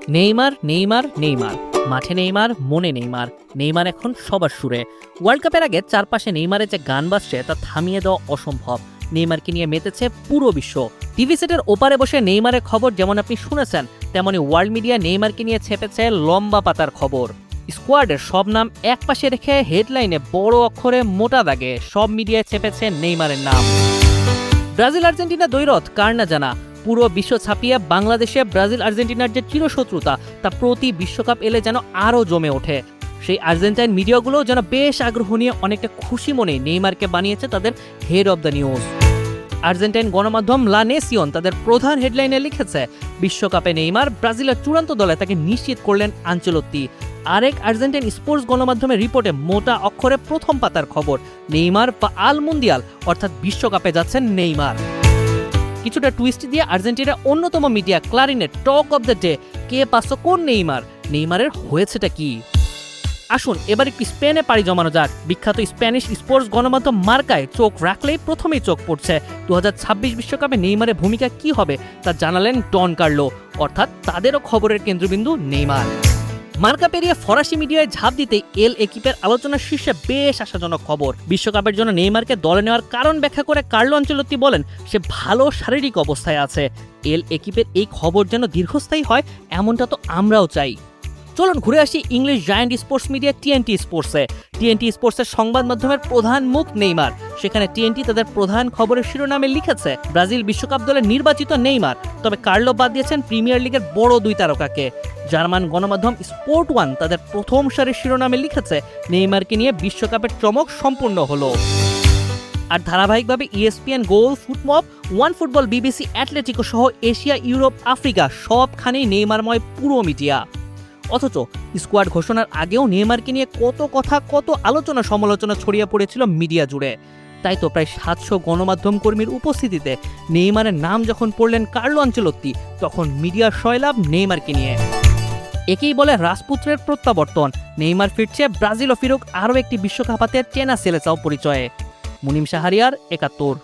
Neymar Neymar Neymar, মাঠে Neymar, মনে Neymar. Neymar এখন সবার সুরে। ওয়ার্ল্ড কাপের আগে চারপাশে নেইমারের যে গান বাজছে তা থামিয়ে দেওয়া অসম্ভব। নেইমারকে নিয়ে মেতেছে পুরো বিশ্ব। টিভি সেটের ওপারে বসে নেইমারের খবর যেমন আপনি শুনেছেন, তেমনি ওয়ার্ল্ড মিডিয়া নেইমারকে নিয়ে ছেপেছে লম্বা পাতার খবর। স্কোয়াডের সব নাম একপাশে রেখে হেডলাইনে বড় অক্ষরে মোটা দাগে সব মিডিয়ায় ছেপেছে নেইমারের নাম। ব্রাজিল আর্জেন্টিনা দ্বৈরথ কার না জানা। পুরো বিশ্ব ছাপিয়ে বাংলাদেশে ব্রাজিল আর্জেন্টিনার যে চিরশত্রুতা তা প্রতি বিশ্বকাপ এলে যেন আরও জমে ওঠে। সেই আর্জেন্টাইন মিডিয়াগুলো যেন বেশ আগ্রহ নিয়ে অনেকটা খুশি মনে নেইমারকে বানিয়েছে তাদের head of the news. Argentine গণমাধ্যম লা নেসিয়ন তাদের প্রধান হেডলাইনে লিখেছে, বিশ্বকাপে নেইমার, ব্রাজিলের চূড়ান্ত দলে তাকে নিশ্চিত করলেন আনচেলত্তি। আরেক আর্জেন্টাইন স্পোর্টস গণমাধ্যমের রিপোর্টে মোটা অক্ষরে প্রথম পাতার খবর, নেইমার বা আল মুন্দিয়াল অর্থাৎ বিশ্বকাপে যাচ্ছেন নেইমার। কিছুটা টুইস্ট দিয়ে আর্জেন্টিনার অন্যতম মিডিয়া ক্লারিনের টক অব দ্য ডে, কে পাসো কোন নেইমার, নেইমারের হয়েছেটা কি। আসুন এবার একটু স্পেনে পাড়ি জমানো যাক। বিখ্যাত স্প্যানিশ স্পোর্টস গণমাধ্যম মার্কায় চোখ রাখলেই প্রথমেই চোখ পড়ছে 2026 বিশ্বকাপে নেইমারের ভূমিকা কি হবে তা জানালেন ডন কার্লো, অর্থাৎ তাদেরও খবরের কেন্দ্রবিন্দু নেইমার। মার্কা পেরিয়ে ফরাসি মিডিয়ায় ঝাঁপ দিতে এল একিপের আলোচনার শীর্ষে বেশ আশাজনক খবর। বিশ্বকাপের জন্য নেইমারকে দলে নেওয়ার কারণ ব্যাখ্যা করে কার্লো আনচেলত্তি বলেন, সে ভালো শারীরিক অবস্থায় আছে। এল একিপের এই খবর যেন দীর্ঘস্থায়ী হয় এমনটা তো আমরাও চাই। চলুন ঘুরে আসি English giant sports media TNT স্পোর্টসে। টিএনটি স্পোর্টসের সংবাদ মাধ্যমের প্রধান মুখ নেইমার। সেখানে টিএনটি তাদের প্রধান খবরের শিরোনামে লিখেছে, ব্রাজিল বিশ্বকাপ দলে নির্বাচিত নেইমার, তবে কার্লো বাদ দিয়েছেন প্রিমিয়ার লিগের বড় দুই তারকাকে। জার্মান গণমাধ্যম স্পোর্ট ওয়ান তাদের প্রথম সারির শিরোনামে লিখেছে, নেইমারকে নিয়ে বিশ্বকাপের চমক সম্পূর্ণ হলো। আর ধারাবাহিকভাবে ইএসপিএন, গোল, ফুটমপ, ওয়ান ফুটবল, বিবিসি, অ্যাটলেটিকো সহ এশিয়া, ইউরোপ, আফ্রিকা সবখানেই নেইমারময় পুরো মিডিয়া। অথচ স্কোয়াড ঘোষণার আগেও নেইমারকে নিয়ে কত কথা, কত আলোচনা সমালোচনা ছড়িয়ে পড়েছিল মিডিয়া জুড়ে। তাই তো প্রায় 700 গণমাধ্যম কর্মীর উপস্থিতিতে নেইমারের নাম যখন পড়লেন কার্লো আনচেলত্তি, তখন মিডিয়ার সয়লাভ নেইমারকে নিয়ে। একেই বলে রাজপুত্রের প্রত্যাবর্তন। নেইমার ফিরছে, ব্রাজিলও ফিরুক আরও একটি বিশ্বকাপ হাতে চেনা সেলেসাও পরিচয়ে। মুনিম শাহরিয়ার, 71।